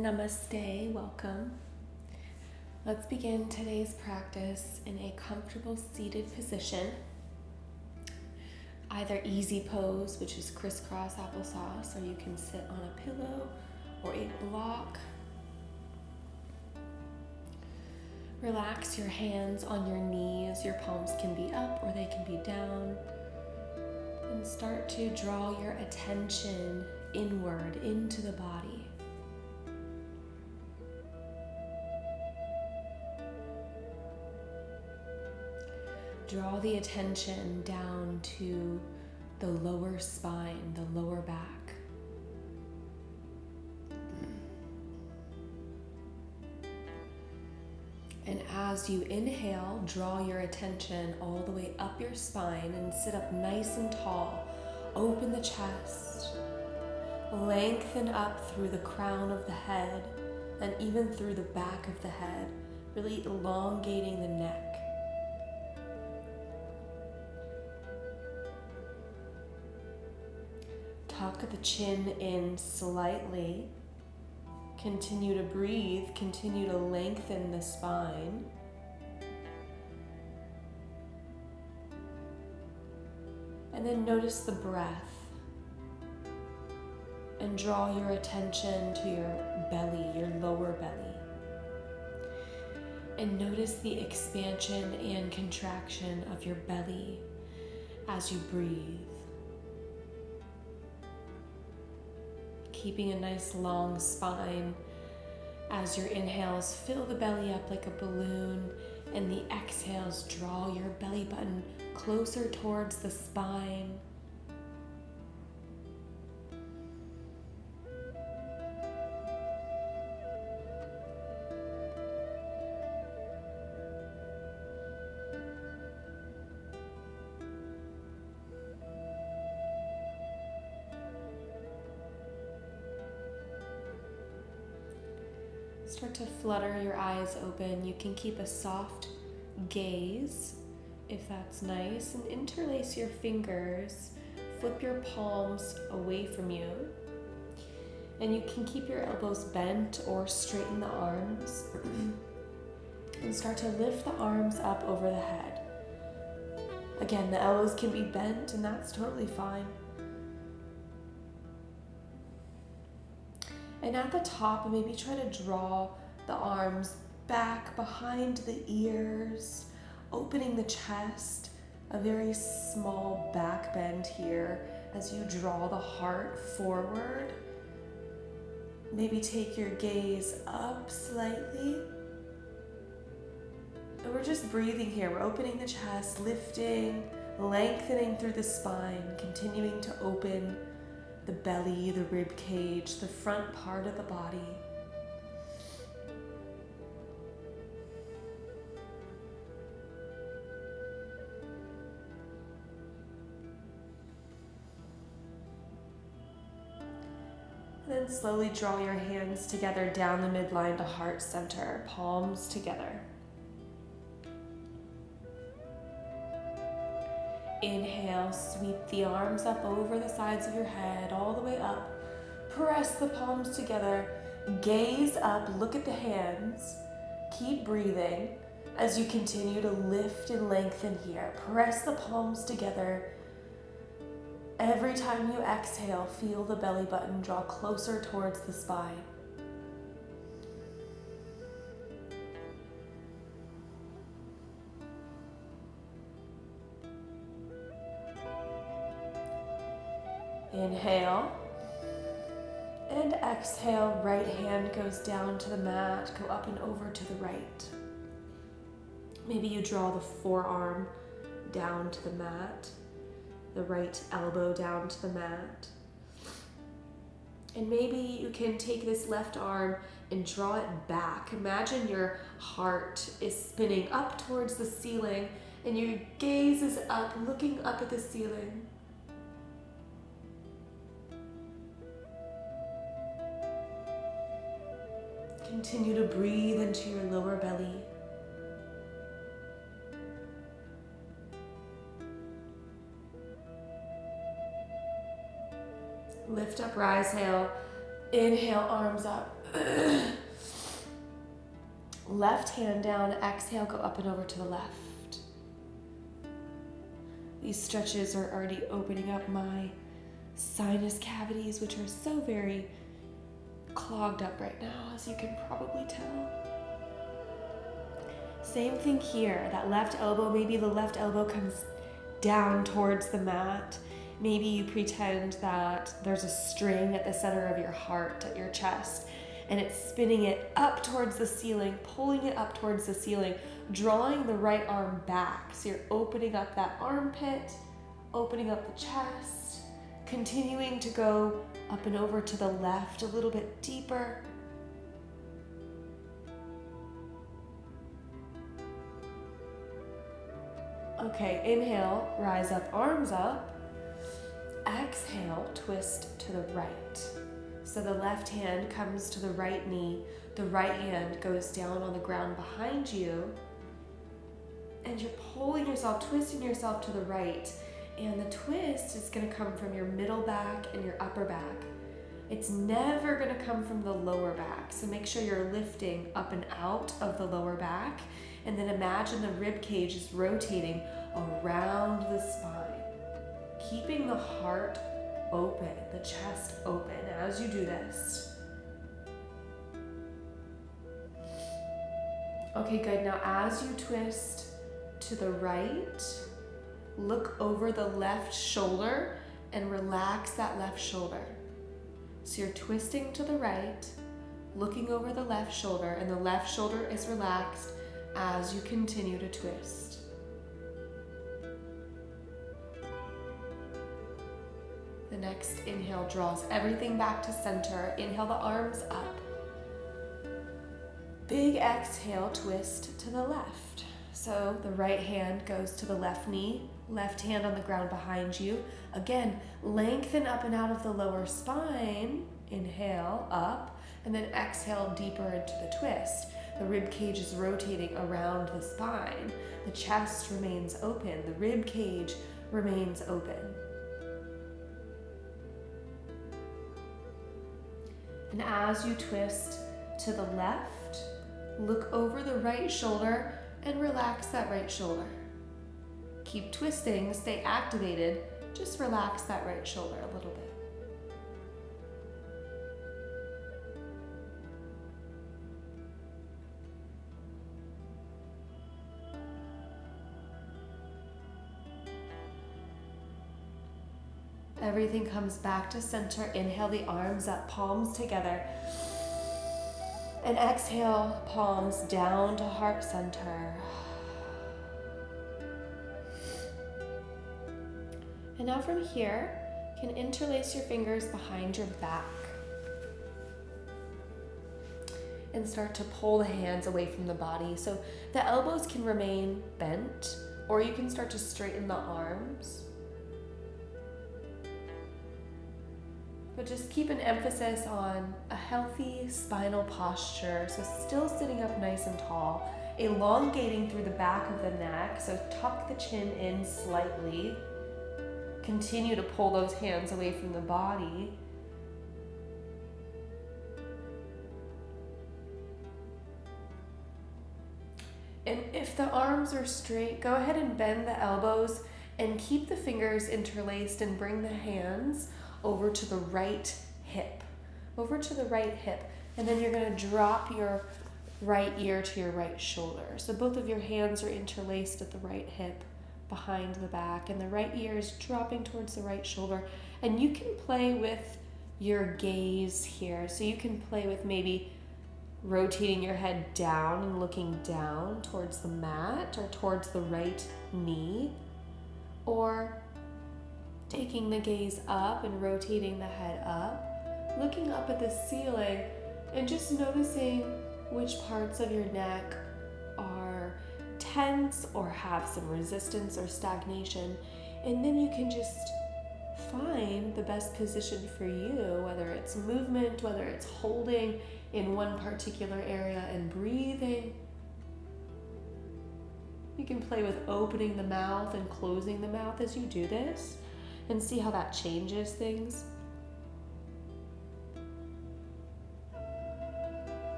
Namaste, welcome. Let's begin today's practice in a comfortable seated position. Either easy pose, which is crisscross applesauce, or you can sit on a pillow or a block. Relax your hands on your knees. Your palms can be up or they can be down. And start to draw your attention inward into the body. Draw the attention down to the lower spine, the lower back. And as you inhale, draw your attention all the way up your spine and sit up nice and tall. Open the chest. Lengthen up through the crown of the head and even through the back of the head, really elongating the neck. Tuck the chin in slightly. Continue to breathe, continue to lengthen the spine. And then notice the breath. And draw your attention to your belly, your lower belly. And notice the expansion and contraction of your belly as you breathe. Keeping a nice long spine. As your inhales, fill the belly up like a balloon, and the exhales, draw your belly button closer towards the spine. Start to flutter your eyes open. You can keep a soft gaze if that's nice, and interlace your fingers. Flip your palms away from you. And you can keep your elbows bent or straighten the arms. And start to lift the arms up over the head. Again, the elbows can be bent, and that's totally fine. And at the top, maybe try to draw the arms back behind the ears, opening the chest, a very small back bend here as you draw the heart forward. Maybe take your gaze up slightly. And we're just breathing here. We're opening the chest, lifting, lengthening through the spine, continuing to open the belly, the rib cage, the front part of the body. And then slowly draw your hands together down the midline to heart center, palms together. Inhale, sweep the arms up over the sides of your head, all the way up. Press the palms together. Gaze up, look at the hands. Keep breathing as you continue to lift and lengthen here. Press the palms together. Every time you exhale, feel the belly button draw closer towards the spine. Inhale and exhale, right hand goes down to the mat, go up and over to the right. Maybe you draw the forearm down to the mat, the right elbow down to the mat. And maybe you can take this left arm and draw it back. Imagine your heart is spinning up towards the ceiling and your gaze is up, looking up at the ceiling. Continue to breathe into your lower belly. Lift up, rise, hail. Inhale, arms up. Left hand down, exhale, go up and over to the left. These stretches are already opening up my sinus cavities, which are so very clogged up right now, as you can probably tell. Same thing here, that left elbow, maybe the left elbow comes down towards the mat. Maybe you pretend that there's a string at the center of your heart, at your chest, and it's spinning it up towards the ceiling, pulling it up towards the ceiling, drawing the right arm back. So you're opening up that armpit, opening up the chest, continuing to go up and over to the left a little bit deeper. Okay, inhale, rise up, arms up. Exhale, twist to the right. So the left hand comes to the right knee, the right hand goes down on the ground behind you, and you're pulling yourself, twisting yourself to the right. And the twist is going to come from your middle back and your upper back. It's never going to come from the lower back. So make sure you're lifting up and out of the lower back. And then imagine the rib cage is rotating around the spine, keeping the heart open, the chest open as you do this. Okay, good. Now as you twist to the right, look over the left shoulder and relax that left shoulder. So you're twisting to the right, looking over the left shoulder, and the left shoulder is relaxed as you continue to twist. The next inhale draws everything back to center. Inhale the arms up. Big exhale, twist to the left. So the right hand goes to the left knee, left hand on the ground behind you. Again, lengthen up and out of the lower spine. Inhale, up, and then exhale deeper into the twist. The rib cage is rotating around the spine. The chest remains open. The rib cage remains open. And as you twist to the left, look over the right shoulder and relax that right shoulder. Keep twisting, stay activated, just relax that right shoulder a little bit. Everything comes back to center. Inhale the arms up, palms together. And exhale, palms down to heart center. And now from here, you can interlace your fingers behind your back and start to pull the hands away from the body. So the elbows can remain bent, or you can start to straighten the arms. But just keep an emphasis on a healthy spinal posture. So still sitting up nice and tall, elongating through the back of the neck. So tuck the chin in slightly. Continue to pull those hands away from the body. And if the arms are straight, go ahead and bend the elbows and keep the fingers interlaced and bring the hands over to the right hip, and then you're going to drop your right ear to your right shoulder. So both of your hands are interlaced at the right hip behind the back, and the right ear is dropping towards the right shoulder. And you can play with your gaze here. So you can play with maybe rotating your head down and looking down towards the mat or towards the right knee, or taking the gaze up and rotating the head up, looking up at the ceiling and just noticing which parts of your neck are tense or have some resistance or stagnation. And then you can just find the best position for you, whether it's movement, whether it's holding in one particular area and breathing. You can play with opening the mouth and closing the mouth as you do this, and see how that changes things.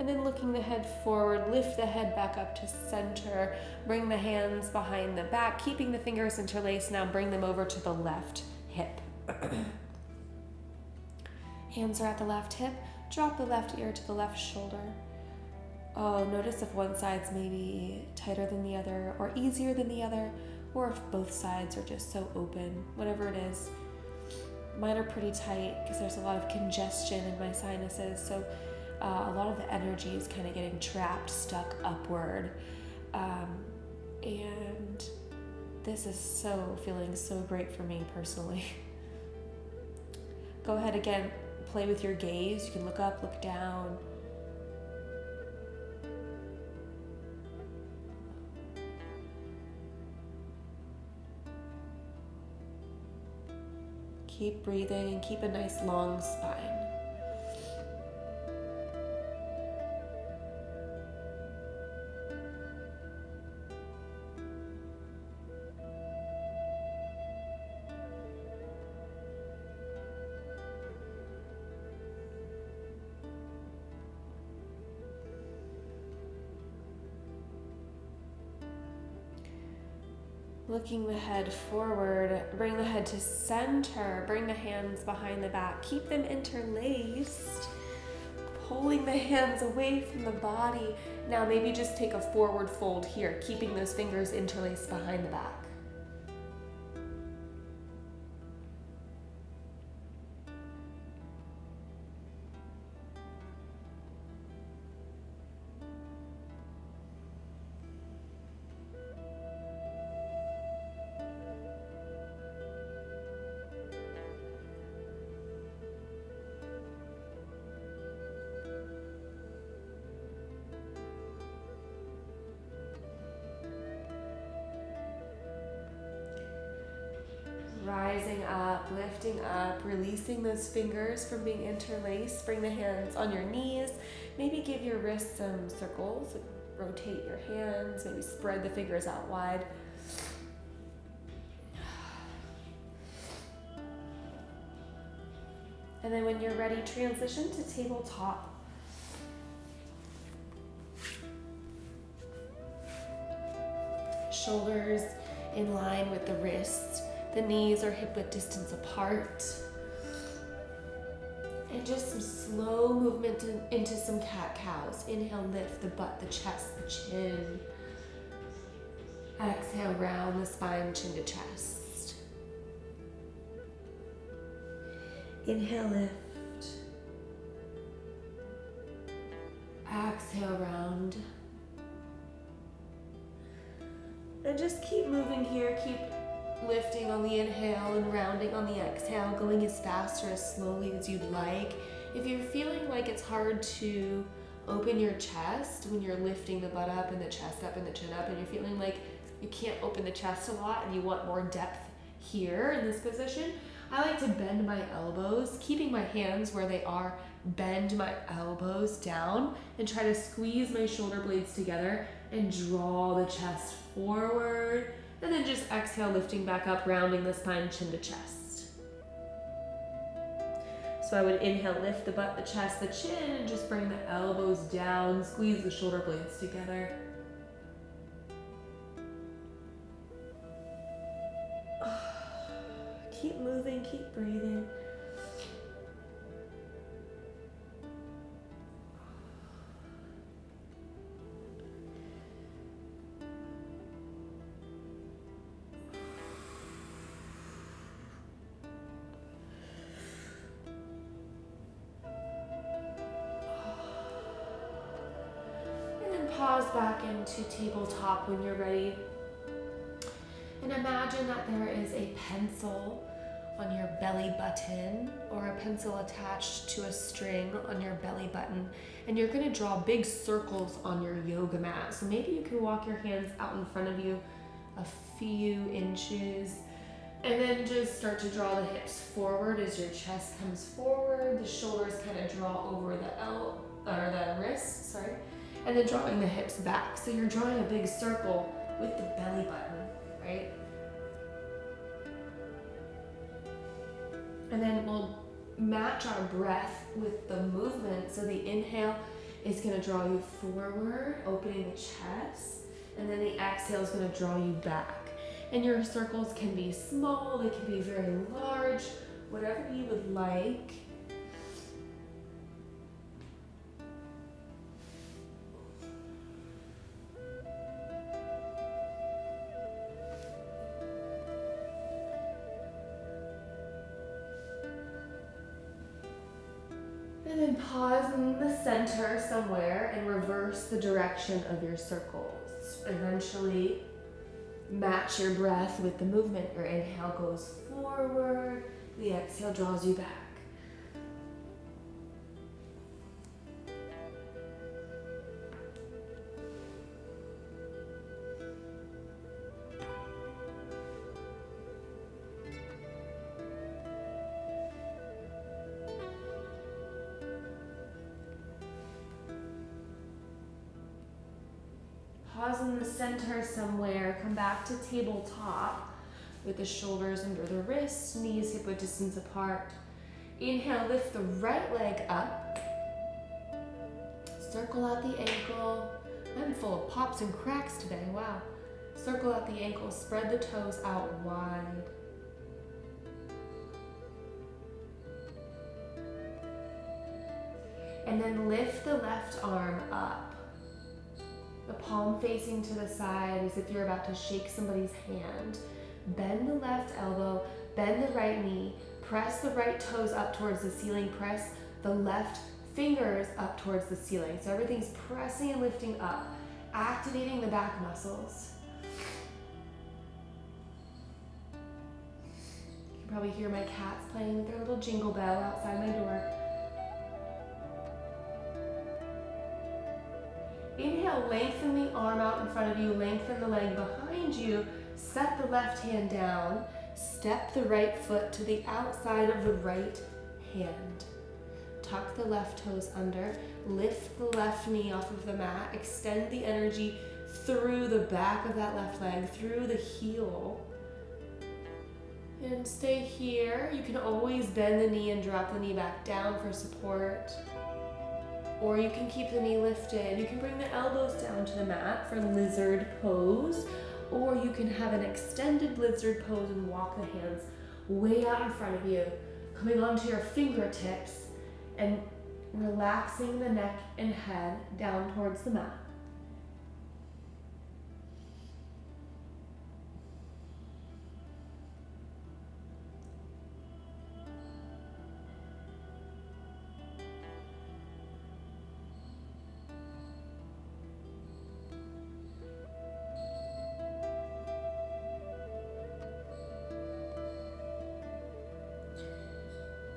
And then looking the head forward, lift the head back up to center. Bring the hands behind the back, keeping the fingers interlaced. Now bring them over to the left hip. Hands are at the left hip. Drop the left ear to the left shoulder. Oh, notice if one side's maybe tighter than the other, or easier than the other, or if both sides are just so open, whatever it is. Mine are pretty tight because there's a lot of congestion in my sinuses, so a lot of the energy is kind of getting trapped, stuck upward. And this is feeling so great for me personally. Go ahead again, play with your gaze. You can look up, look down. Keep breathing and keep a nice long spine. Looking the head forward, bring the head to center, bring the hands behind the back, keep them interlaced, pulling the hands away from the body. Now maybe just take a forward fold here, keeping those fingers interlaced behind the back. Rising up, lifting up, releasing those fingers from being interlaced. Bring the hands on your knees. Maybe give your wrists some circles. Rotate your hands. Maybe spread the fingers out wide. And then when you're ready, transition to tabletop. Shoulders in line with the wrists. The knees are hip-width distance apart. And just some slow movement into some cat-cows. Inhale, lift the butt, the chest, the chin. Exhale, round the spine, chin to chest. Inhale, lift. Exhale, round. And just keep moving here, keep lifting on the inhale and rounding on the exhale, going as fast or as slowly as you'd like. If you're feeling like it's hard to open your chest when you're lifting the butt up and the chest up and the chin up, and you're feeling like you can't open the chest a lot and you want more depth here in this position, I like to bend my elbows, keeping my hands where they are, bend my elbows down and try to squeeze my shoulder blades together and draw the chest forward. And then just exhale, lifting back up, rounding the spine, chin to chest. So I would inhale, lift the butt, the chest, the chin, and just bring the elbows down, squeeze the shoulder blades together. Keep moving, keep breathing. Pause back into tabletop when you're ready. And imagine that there is a pencil on your belly button or a pencil attached to a string on your belly button. And you're going to draw big circles on your yoga mat. So maybe you can walk your hands out in front of you a few inches. And then just start to draw the hips forward as your chest comes forward. The shoulders kind of draw over the wrists, and then drawing the hips back. So you're drawing a big circle with the belly button, right? And then we'll match our breath with the movement. So the inhale is going to draw you forward, opening the chest. And then the exhale is going to draw you back. And your circles can be small, they can be very large, whatever you would like. And then pause in the center somewhere and reverse the direction of your circles. Eventually, match your breath with the movement. Your inhale goes forward, the exhale draws you back. Pause in the center somewhere, come back to tabletop with the shoulders under the wrists, knees hip-width distance apart. Inhale, lift the right leg up. Circle out the ankle. I'm full of pops and cracks today, wow. Circle out the ankle, spread the toes out wide. And then lift the left arm up. The palm facing to the side as if you're about to shake somebody's hand. Bend the left elbow, bend the right knee, press the right toes up towards the ceiling, press the left fingers up towards the ceiling. So everything's pressing and lifting up, activating the back muscles. You can probably hear my cats playing with their little jingle bell outside my door. Inhale, lengthen the arm out in front of you, lengthen the leg behind you, set the left hand down, step the right foot to the outside of the right hand. Tuck the left toes under, lift the left knee off of the mat, extend the energy through the back of that left leg, through the heel. And stay here. You can always bend the knee and drop the knee back down for support. Or you can keep the knee lifted. You can bring the elbows down to the mat for lizard pose. Or you can have an extended lizard pose and walk the hands way out in front of you, coming onto your fingertips and relaxing the neck and head down towards the mat.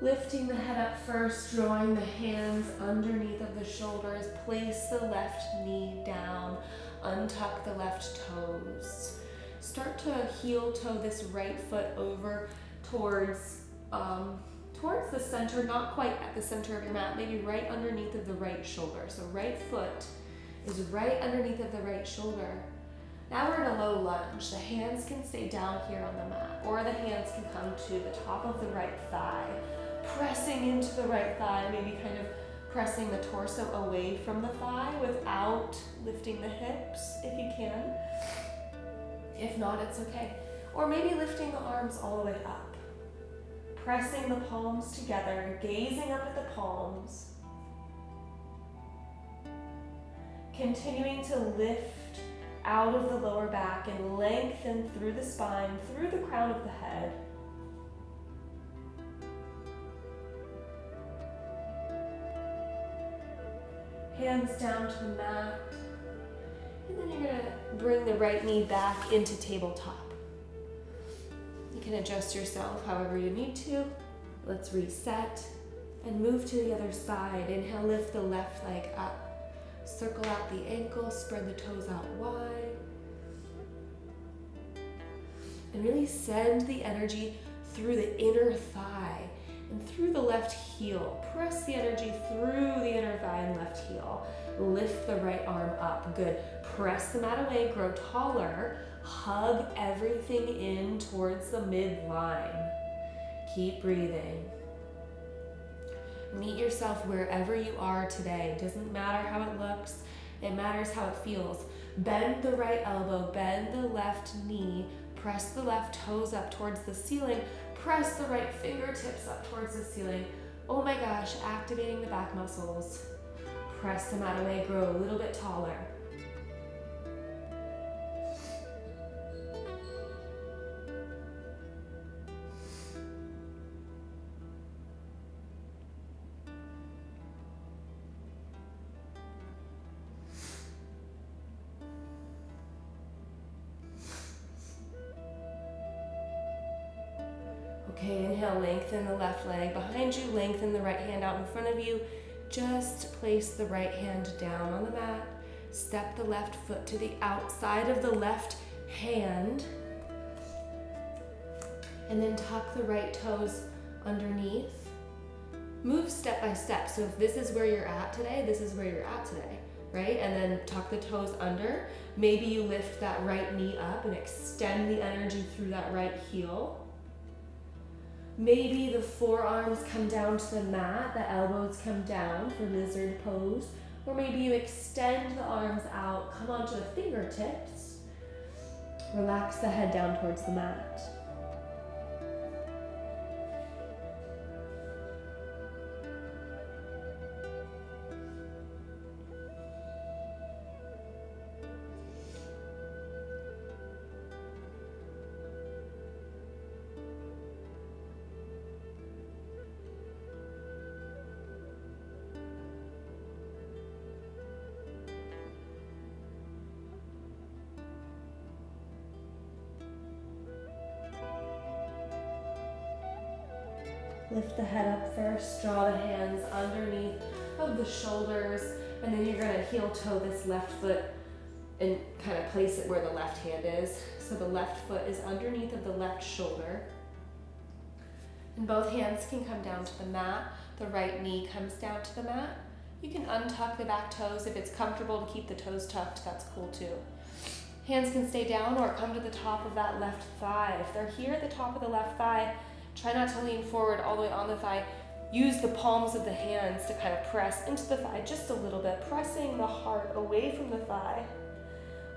Lifting the head up first, drawing the hands underneath of the shoulders, place the left knee down, untuck the left toes. Start to heel toe this right foot over towards the center, not quite at the center of your mat, maybe right underneath of the right shoulder. So right foot is right underneath of the right shoulder. Now we're in a low lunge. The hands can stay down here on the mat, or the hands can come to the top of the right thigh. Pressing into the right thigh, maybe kind of pressing the torso away from the thigh without lifting the hips if you can. If not, it's okay. Or maybe lifting the arms all the way up. Pressing the palms together, gazing up at the palms. Continuing to lift out of the lower back and lengthen through the spine, through the crown of the head. Hands down to the mat. And then you're going to bring the right knee back into tabletop. You can adjust yourself however you need to. Let's reset and move to the other side. Inhale, lift the left leg up. Circle out the ankle, spread the toes out wide. And really send the energy through the inner thigh and through the left heel. Press the energy through the inner thigh and left heel. Lift the right arm up. Good. Press the mat away, grow taller. Hug everything in towards the midline. Keep breathing. Meet yourself wherever you are today. Doesn't matter how it looks, it matters how it feels. Bend the right elbow, bend the left knee, press the left toes up towards the ceiling, press the right fingertips up towards the ceiling. Oh my gosh, activating the back muscles. Press them out of the way, grow a little bit taller. Okay, inhale, lengthen the left leg behind you, lengthen the right hand out in front of you. Just place the right hand down on the mat. Step the left foot to the outside of the left hand. And then tuck the right toes underneath. Move step by step. So if this is where you're at today, this is where you're at today, right? And then tuck the toes under. Maybe you lift that right knee up and extend the energy through that right heel. Maybe the forearms come down to the mat, the elbows come down for lizard pose, or maybe you extend the arms out, come onto the fingertips, relax the head down towards the mat. Lift the head up first, draw the hands underneath of the shoulders, and then you're gonna heel toe this left foot and kind of place it where the left hand is. So the left foot is underneath of the left shoulder. And both hands can come down to the mat. The right knee comes down to the mat. You can untuck the back toes. If it's comfortable to keep the toes tucked, that's cool too. Hands can stay down or come to the top of that left thigh. If they're here at the top of the left thigh, try not to lean forward all the way on the thigh. Use the palms of the hands to kind of press into the thigh just a little bit, pressing the heart away from the thigh.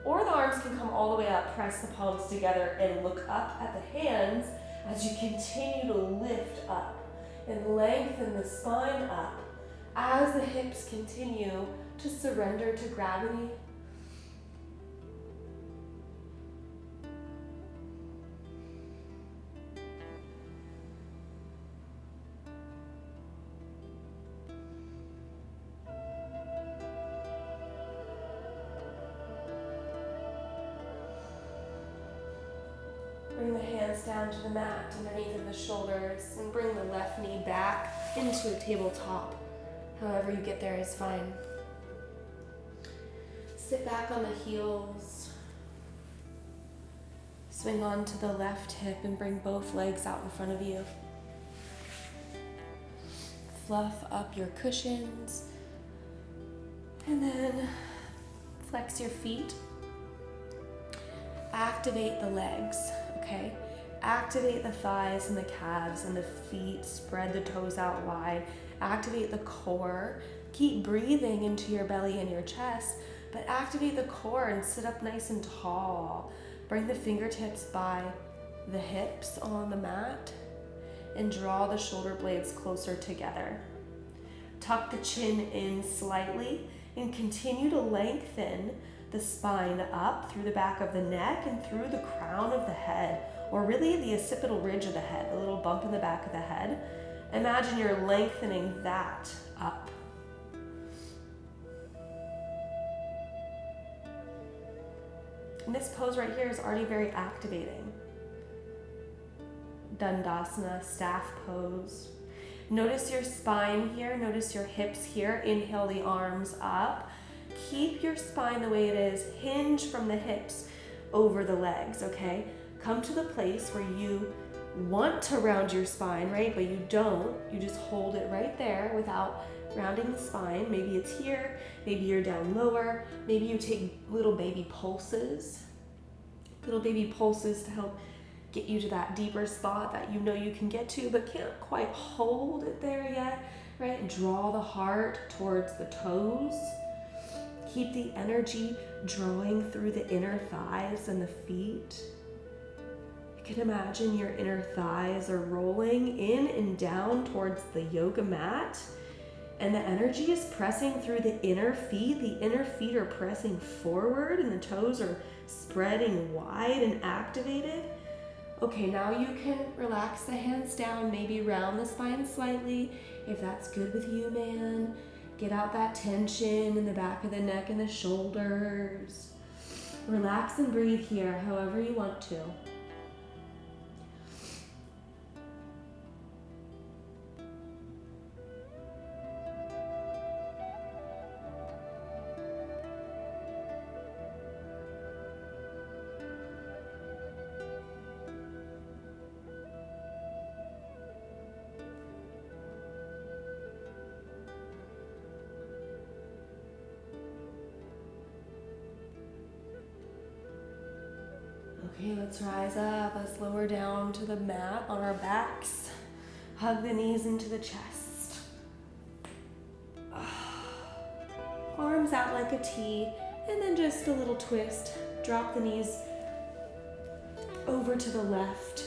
Or the arms can come all the way up, press the palms together and look up at the hands as you continue to lift up and lengthen the spine up as the hips continue to surrender to gravity. Bring the hands down to the mat underneath of the shoulders and bring the left knee back into a tabletop. However you get there is fine. Sit back on the heels. Swing onto the left hip and bring both legs out in front of you. Fluff up your cushions. And then flex your feet. Activate the legs. Okay, activate the thighs and the calves and the feet, spread the toes out wide, activate the core, keep breathing into your belly and your chest, but activate the core and sit up nice and tall. Bring the fingertips by the hips on the mat and draw the shoulder blades closer together. Tuck the chin in slightly and continue to lengthen the spine up through the back of the neck and through the crown of the head, or really the occipital ridge of the head, a little bump in the back of the head. Imagine you're lengthening that up. And this pose right here is already very activating. Dandasana, staff pose. Notice your spine here, notice your hips here. Inhale the arms up. Keep your spine the way it is. Hinge from the hips over the legs, okay? Come to the place where you want to round your spine, right? But you don't. You just hold it right there without rounding the spine. Maybe it's here. Maybe you're down lower. Maybe you take little baby pulses. Little baby pulses to help get you to that deeper spot that you know you can get to but can't quite hold it there yet, right? Draw the heart towards the toes. Keep the energy drawing through the inner thighs and the feet. You can imagine your inner thighs are rolling in and down towards the yoga mat, and the energy is pressing through the inner feet. The inner feet are pressing forward and the toes are spreading wide and activated. Okay, now you can relax the hands down, maybe round the spine slightly if that's good with you, man. Get out that tension in the back of the neck and the shoulders. Relax and breathe here however you want to. Okay, let's rise up. Let's lower down to the mat on our backs. Hug the knees into the chest. Arms out like a T, and then just a little twist. Drop the knees over to the left.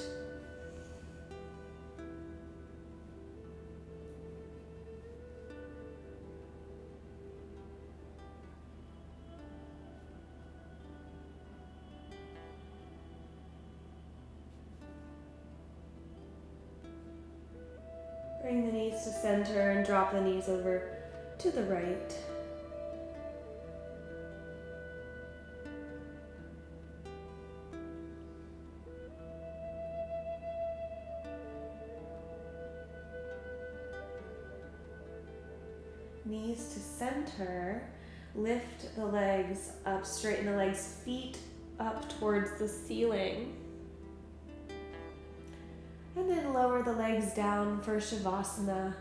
Bring the knees to center and drop the knees over to the right. Knees to center. Lift the legs up, straighten the legs, feet up towards the ceiling. And then lower the legs down for Savasana.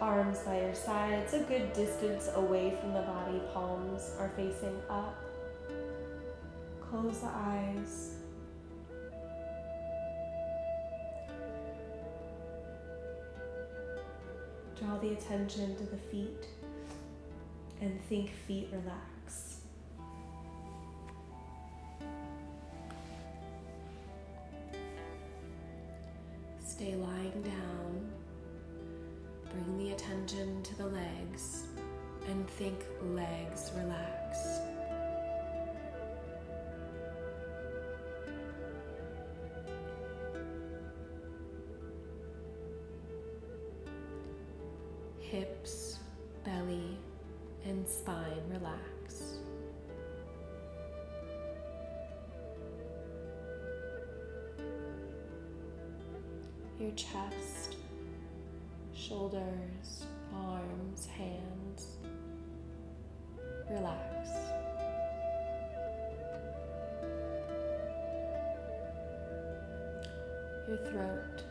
Arms by your sides, a good distance away from the body. Palms are facing up. Close the eyes. Draw the attention to the feet and think feet relax. Stay lying down. Bring the attention to the legs and think legs relax. Hips, belly, and spine relax. Your chest, shoulders, arms, hands, relax. Your throat,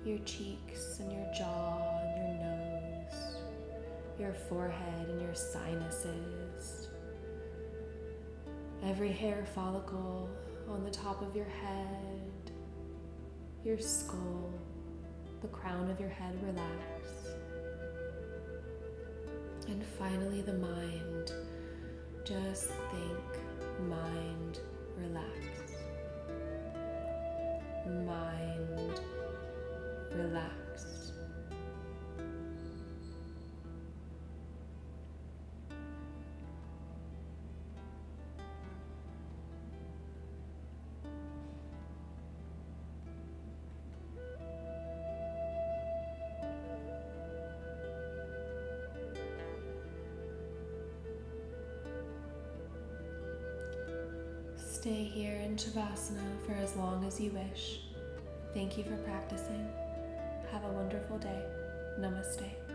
your cheeks and your jaw and your nose, your forehead and your sinuses, every hair follicle on the top of your head, your skull, the crown of your head relax. And finally the mind. Just think, mind relax. Mind relax. Stay here in Savasana for as long as you wish. Thank you for practicing. Have a wonderful day. Namaste.